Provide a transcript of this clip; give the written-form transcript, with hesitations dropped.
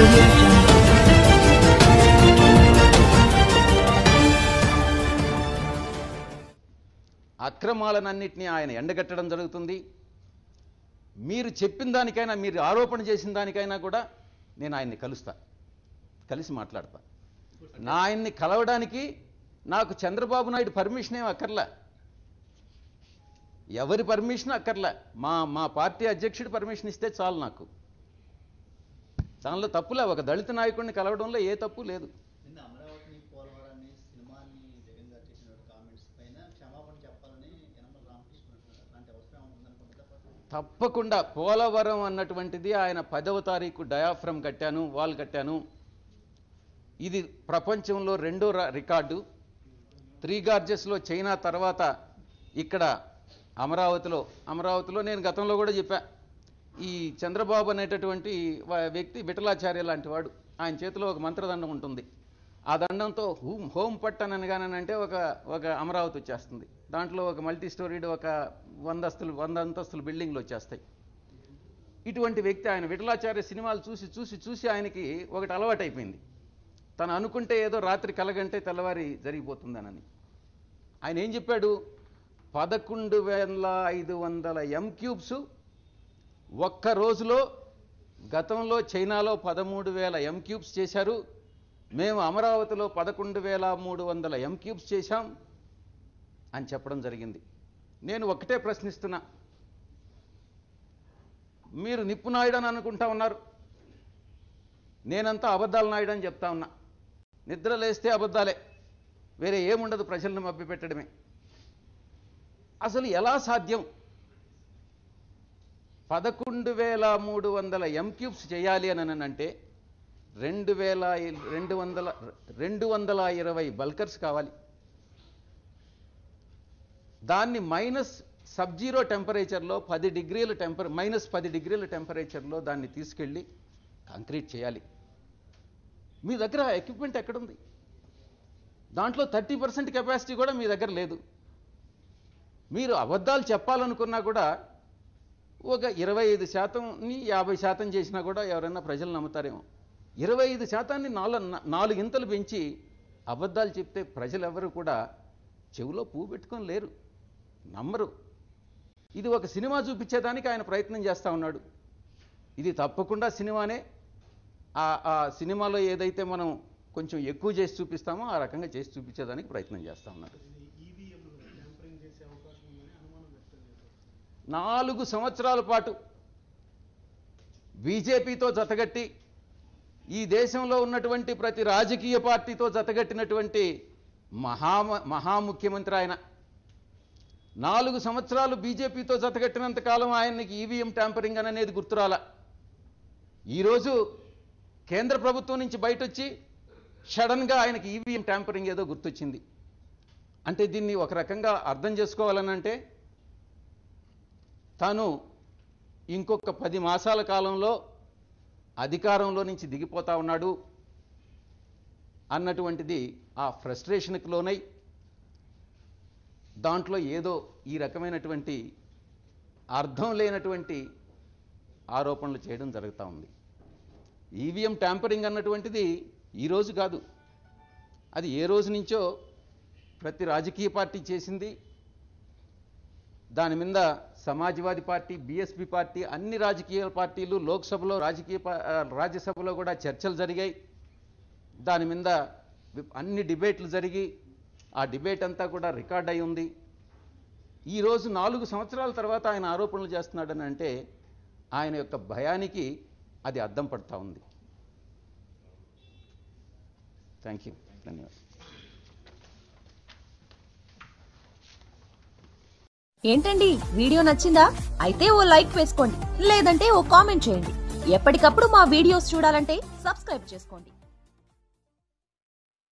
Audio Jungle. అక్రమాలన్నింటినీ ఆయన ఎండగట్టడం జరుగుతుంది. మీరు చెప్పిన దానికైనా, మీరు ఆరోపణ చేసిన దానికైనా కూడా నేను ఆయన్ని కలిసి మాట్లాడతా. ఆయన్ని కలవడానికి నాకు చంద్రబాబు నాయుడు పర్మిషన్ ఏం అక్కర్లే, ఎవరి పర్మిషన్ అక్కర్లే, మా పార్టీ అధ్యక్షుడు పర్మిషన్ ఇస్తే చాలు. నాకు దానిలో తప్పులే, ఒక దళిత నాయకుడిని కలవడంలో ఏ తప్పు లేదు. తప్పకుండా పోలవరం అన్నటువంటిది ఆయన 10వ తారీఖు డయాఫ్రమ్ కట్టాను, వాల్ కట్టాను. ఇది ప్రపంచంలో రెండో రికార్డు. 3 గార్జెస్లో చైనా తర్వాత ఇక్కడ అమరావతిలో నేను గతంలో కూడా చెప్పా, ఈ చంద్రబాబు అనేటటువంటి వ్యక్తి విఠలాచార్య లాంటి వాడు. ఆయన చేతిలో ఒక మంత్రదండం ఉంటుంది. ఆ దండంతో హోమ్ పట్ అని అనగానంటే ఒక అమరావతి వచ్చేస్తుంది. దాంట్లో ఒక మల్టీ స్టోరీడ్ ఒక 100 అంతస్తుల బిల్డింగ్లు వచ్చేస్తాయి. ఇటువంటి వ్యక్తి ఆయన. విఠలాచార్య సినిమాలు చూసి ఆయనకి ఒకటి అలవాటైపోయింది. తను అనుకుంటే ఏదో రాత్రి కలగంటే తెల్లవారి జరిగిపోతుందనని. ఆయన ఏం చెప్పాడు, 11,500 M³ ఒక్క రోజులో, గతంలో చైనాలో 13,000 M³ చేశారు, మేము అమరావతిలో 11,300 M³ చేశాం అని చెప్పడం జరిగింది. నేను ఒకటే ప్రశ్నిస్తున్నా, మీరు నిప్పు నాయుడు అని అనుకుంటా ఉన్నారు, నేనంతా అబద్ధాల నాయుడు అని చెప్తా ఉన్నా. నిద్ర లేస్తే అబద్ధాలే, వేరే ఏముండదు, ప్రజలను మభ్యపెట్టడమే. అసలు ఎలా సాధ్యం? 11,300 M³ చేయాలి అని అంటే 220 బల్కర్స్ కావాలి. దాన్ని -10 టెంపరేచర్లో -10 డిగ్రీల టెంపరేచర్లో దాన్ని తీసుకెళ్ళి కాంక్రీట్ చేయాలి. మీ దగ్గర ఎక్విప్మెంట్ ఎక్కడుంది? దాంట్లో 30% కెపాసిటీ కూడా మీ దగ్గర లేదు. మీరు అబద్ధాలు చెప్పాలనుకున్నా కూడా ఒక 25%ని 50% చేసినా కూడా ఎవరైనా ప్రజలు నమ్ముతారేమో. 25%ని 4 ఇంతలు పెంచి అబద్ధాలు చెప్తే ప్రజలు ఎవరు కూడా చెవిలో పువ్వు పెట్టుకొని లేరు, నమ్మరు. ఇది ఒక సినిమా చూపించేదానికి ఆయన ప్రయత్నం చేస్తూ ఉన్నాడు. ఇది తప్పకుండా సినిమానే. ఆ సినిమాలో ఏదైతే మనం కొంచెం ఎక్కువ చేసి చూపిస్తామో ఆ రకంగా చేసి చూపించేదానికి ప్రయత్నం చేస్తూ ఉన్నాడు. 4 సంవత్సరాల పాటు బీజేపీతో జతగట్టి, ఈ దేశంలో ఉన్నటువంటి ప్రతి రాజకీయ పార్టీతో జతగట్టినటువంటి మహాముఖ్యమంత్రి ఆయన. 4 సంవత్సరాలు బీజేపీతో జతగట్టినంత కాలం ఆయనకి ఈవీఎం ట్యాంపరింగ్ అనేది గుర్తురాల. ఈరోజు కేంద్ర ప్రభుత్వం నుంచి బయటొచ్చి సడన్గా ఆయనకి ఈవీఎం ట్యాంపరింగ్ ఏదో గుర్తొచ్చింది. అంటే దీన్ని ఒక రకంగా అర్థం చేసుకోవాలనంటే, తాను ఇంకొక 10 మాసాల కాలంలో అధికారంలో నుంచి దిగిపోతా ఉన్నాడు అన్నటువంటిది ఆ ఫ్రస్ట్రేషన్కి లోనై దాంట్లో ఏదో ఈ రకమైనటువంటి అర్థం లేనటువంటి ఆరోపణలు చేయడం జరుగుతూ ఉంది. ఈవీఎం ట్యాంపరింగ్ అన్నటువంటిది ఈరోజు కాదు, అది ఏ రోజు నుంచో ప్రతి రాజకీయ పార్టీ చేసింది. దాని మీద సమాజ్వాదీ పార్టీ, బీఎస్పీ పార్టీ, అన్ని రాజకీయ పార్టీలు లోక్సభలో, రాజ్యసభలో కూడా చర్చలు జరిగాయి. దాని మీద అన్ని డిబేట్లు జరిగి ఆ డిబేట్ అంతా కూడా రికార్డ్ అయి ఉంది. ఈరోజు 4 సంవత్సరాల తర్వాత ఆయన ఆరోపణలు చేస్తున్నాడని అంటే ఆయన యొక్క భయానికి అది అద్దం పడుతూ ఉంది. థ్యాంక్ యూ, ధన్యవాదాలు. ఏంటండి, వీడియో నచ్చిందా? అయితే ఓ లైక్ వేసుకోండి, లేదంటే ఓ కామెంట్ చేయండి. ఎప్పటికప్పుడు మా వీడియోస్ చూడాలంటే సబ్స్క్రైబ్ చేసుకోండి.